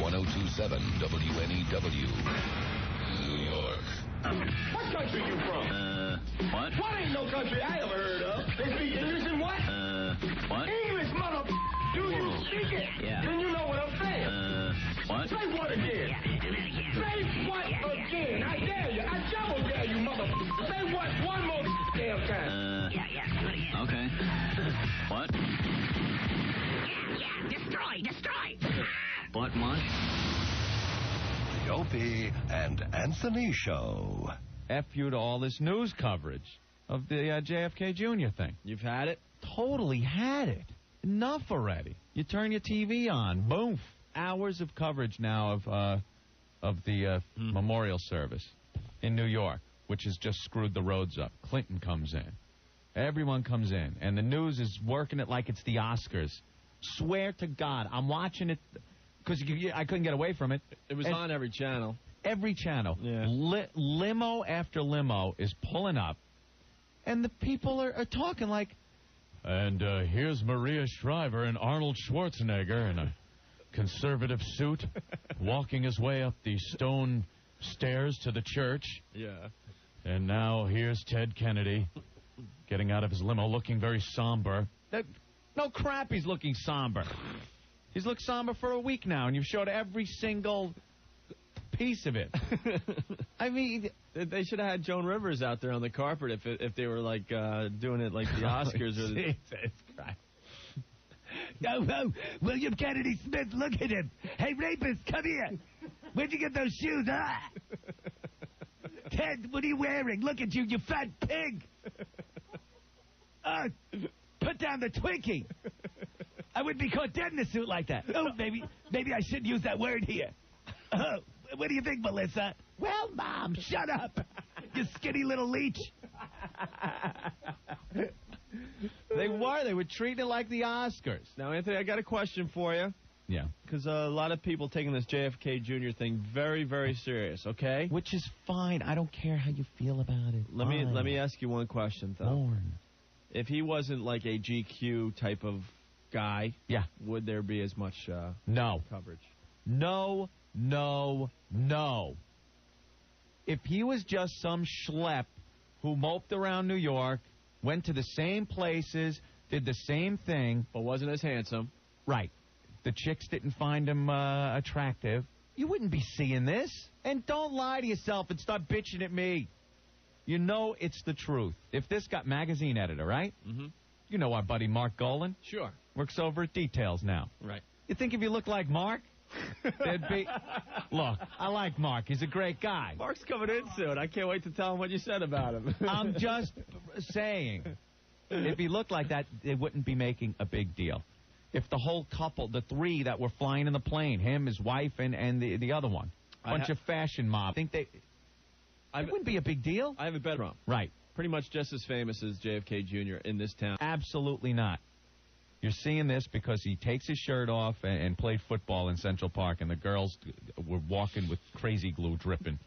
1027 WNEW, New York. What country you from? What? What ain't no country I ever heard of? They speak English and what? What? English, mother. Do you speak it? Yeah. Then you know what I'm saying. What? Say what again? Say what again? I dare you. I double dare you, mother. Say what one more damn time. Do it again. Okay. What? Destroy. What? The Opie and Anthony Show. F you to all this news coverage of the JFK Jr. thing. You've had it? Totally had it. Enough already. You turn your TV on, boom. Hours of coverage now of the memorial service in New York, which has just screwed the roads up. Clinton comes in. Everyone comes in, and the news is working it like it's the Oscars. Swear to God, I'm watching it because I couldn't get away from it. It was on every channel. Every channel. Yeah. Limo after limo is pulling up, and the people are talking like, and here's Maria Shriver and Arnold Schwarzenegger in a conservative suit walking his way up the stone stairs to the church. Yeah. And now here's Ted Kennedy getting out of his limo looking very somber. No crap, he's looking somber. He's looked somber for a week now, and you've showed every single piece of it. I mean, they should have had Joan Rivers out there on the carpet if they were like doing it like the Oscars. Or Jesus Christ. No, William Kennedy Smith, look at him. Hey, rapist, come here. Where'd you get those shoes, huh? Ted, what are you wearing? Look at you fat pig. Put down the Twinkie. I wouldn't be caught dead in a suit like that. Oh, maybe I shouldn't use that word here. What do you think, Melissa? Well, Mom, shut up. You skinny little leech. They were treating it like the Oscars. Now, Anthony, I got a question for you. Yeah. Because a lot of people taking this JFK Jr. thing very, very serious, okay? Which is fine. I don't care how you feel about it. Let me ask you one question, though. Born. If he wasn't like a GQ type of guy, yeah, would there be as much no coverage? No. If he was just some schlep who moped around New York, went to the same places, did the same thing, but wasn't as handsome, right? The chicks didn't find him attractive. You wouldn't be seeing this. And don't lie to yourself and start bitching at me. You know it's the truth. If this got magazine editor, right? Mm-hmm. You know our buddy Mark Golan? Sure. Works over at Details now. Right. You think if you look like Mark, there'd be... Look, I like Mark. He's a great guy. Mark's coming in soon. I can't wait to tell him what you said about him. I'm just saying, if he looked like that, they wouldn't be making a big deal. If the whole couple, the three that were flying in the plane, him, his wife, and the other one, bunch of fashion mob, think it wouldn't be a big deal. I have a better one. Right. Pretty much just as famous as JFK Jr. in this town. Absolutely not. You're seeing this because he takes his shirt off and played football in Central Park, and the girls were walking with crazy glue dripping.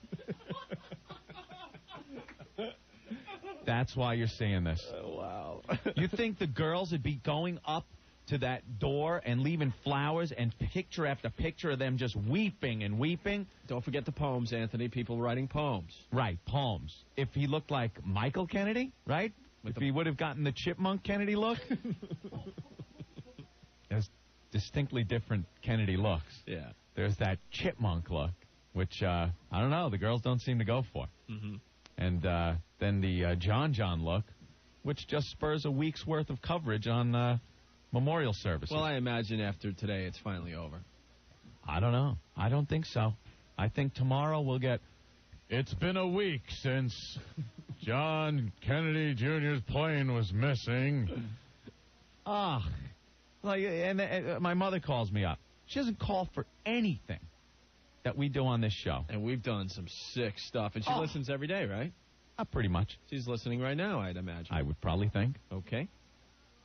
That's why you're seeing this. Oh, wow. You think the girls would be going up to that door and leaving flowers and picture after picture of them just weeping and weeping? Don't forget the poems, Anthony. People writing poems. Right, poems. If he looked like Michael Kennedy, right? If he would have gotten the Chipmunk Kennedy look. There's distinctly different Kennedy looks. Yeah. There's that Chipmunk look, which, I don't know, the girls don't seem to go for. Mm-hmm. And then the John look, which just spurs a week's worth of coverage on memorial services. Well, I imagine after today it's finally over. I don't know. I don't think so. I think tomorrow we'll get, it's been a week since John Kennedy Jr.'s plane was missing. And my mother calls me up. She doesn't call for anything that we do on this show. And we've done some sick stuff. And she listens every day, right? Pretty much. She's listening right now, I'd imagine. I would probably think. Okay.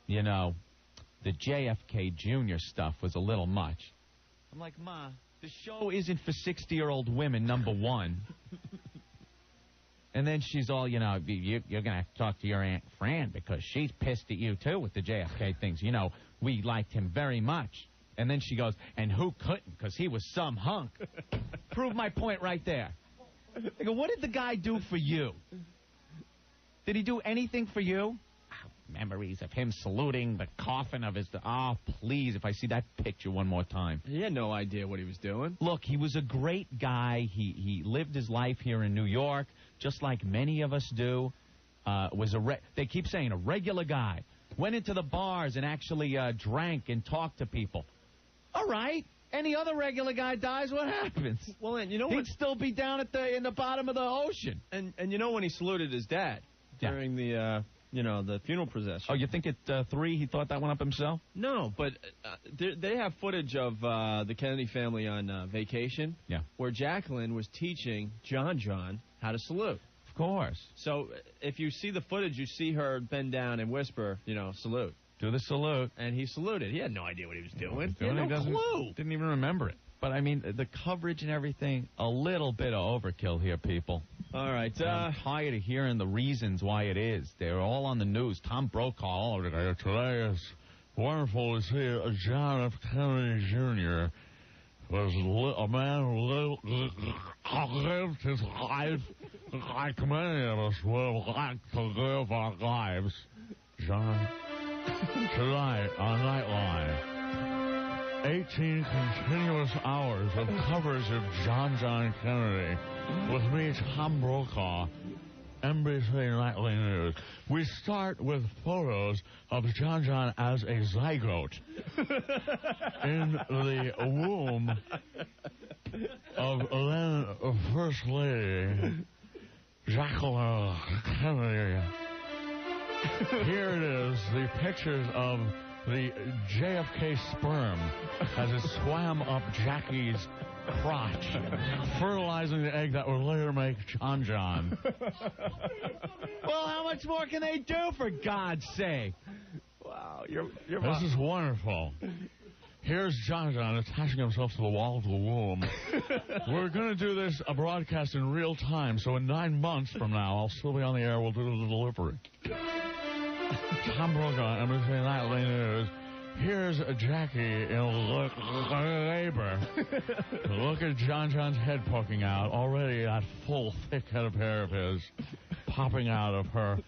You know, the JFK Jr. stuff was a little much. I'm like, Ma, the show isn't for 60-year-old women, number one. And then she's all, you're going to have to talk to your Aunt Fran because she's pissed at you, too, with the JFK things. You know, we liked him very much. And then she goes, and who couldn't? Because he was some hunk. Prove my point right there. I go, what did the guy do for you? Did he do anything for you? Memories of him saluting the coffin of his... Oh, please, if I see that picture one more time. He had no idea what he was doing. Look, he was a great guy. He lived his life here in New York, just like many of us do. They keep saying a regular guy. Went into the bars and actually drank and talked to people. All right. Any other regular guy dies, what happens? Well, and you know what? He'd still be down in the bottom of the ocean. And you know when he saluted his dad during the funeral procession. Oh, you think at 3 he thought that one up himself? No, but they have footage of the Kennedy family on vacation. Yeah. Where Jacqueline was teaching John how to salute. Of course. So if you see the footage, you see her bend down and whisper, salute. Do the salute. And he saluted. He had no idea what he was doing. He He had no clue. Didn't even remember it. But, I mean, the coverage and everything, a little bit of overkill here, people. All right. I'm tired of hearing the reasons why it is. They're all on the news. Tom Brokaw all over today. Today is wonderful to see John F. Kennedy Jr. was a man who lived his life like many of us would like to live our lives. John, tonight on Nightline, 18 continuous hours of coverage of John Kennedy with me, Tom Brokaw, NBC Nightly News. We start with photos of John as a zygote in the womb of then First Lady Jacqueline Kennedy. Here it is, the pictures of the JFK sperm as it swam up Jackie's crotch, fertilizing the egg that would later make John. Well, how much more can they do, for God's sake? Wow, this is wonderful. Here's John attaching himself to the wall of the womb. We're going to do this a broadcast in real time, so in 9 months from now, I'll still be on the air. We'll do the delivery. Tom Brokaw, NBC Nightly News. Here's Jackie in labor. Look at John's head poking out. Already that full, thick head of hair of his popping out of her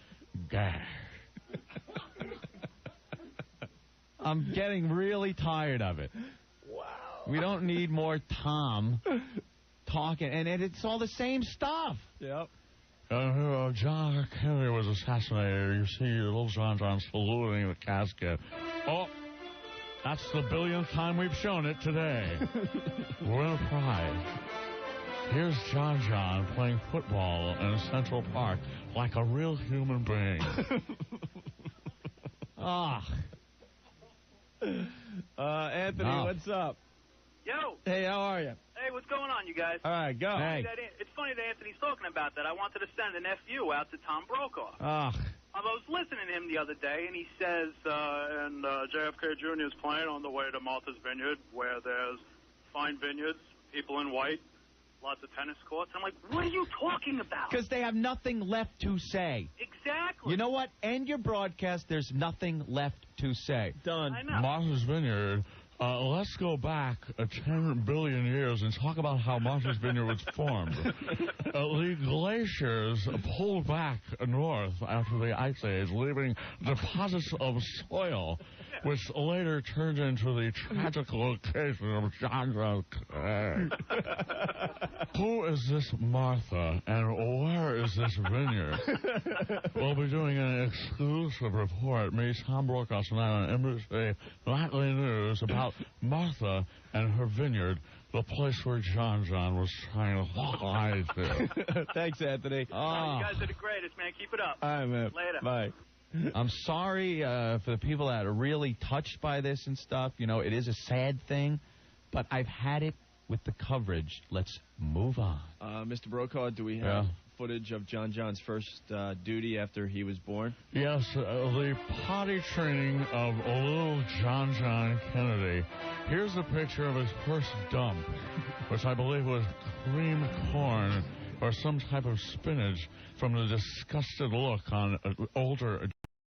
gag. I'm getting really tired of it. Wow. We don't need more Tom talking, and it's all the same stuff. Yep. John Kennedy was assassinated. You see little John saluting the casket. Oh, that's the billionth time we've shown it today. We're in pride. Here's John playing football in Central Park like a real human being. Anthony, what's up? Yo. Hey, how are you? Hey, what's going on, you guys? All right, go. Hey. It's funny that Anthony's talking about that. I wanted to send an FU out to Tom Brokaw. Ah. I was listening to him the other day, and he says, JFK Jr. is playing on the way to Martha's Vineyard, where there's fine vineyards, people in white, lots of tennis courts. I'm like, what are you talking about? Because they have nothing left to say. Exactly. You know what? End your broadcast. There's nothing left to say. Done. I know. Martha's Vineyard. Let's go back 10 billion years and talk about how Martha's Vineyard was formed. The glaciers pulled back north after the Ice Age, leaving deposits of soil, which later turned into the tragic location of John's grave. Who is this Martha, and where is this vineyard? We'll be doing an exclusive report, me, Tom Brokaw, tonight on NBC Nightly News, about Martha and her vineyard, the place where John was trying to fly to. Thanks, Anthony. You guys are the greatest, man. Keep it up. All right, man. Later. Bye. I'm sorry for the people that are really touched by this and stuff. You know, it is a sad thing, but I've had it with the coverage. Let's move on. Mr. Brokaw, do we have footage of John's first duty after he was born? Yes, the potty training of little John Kennedy. Here's a picture of his first dump, which I believe was creamed corn or some type of spinach, from the disgusted look on older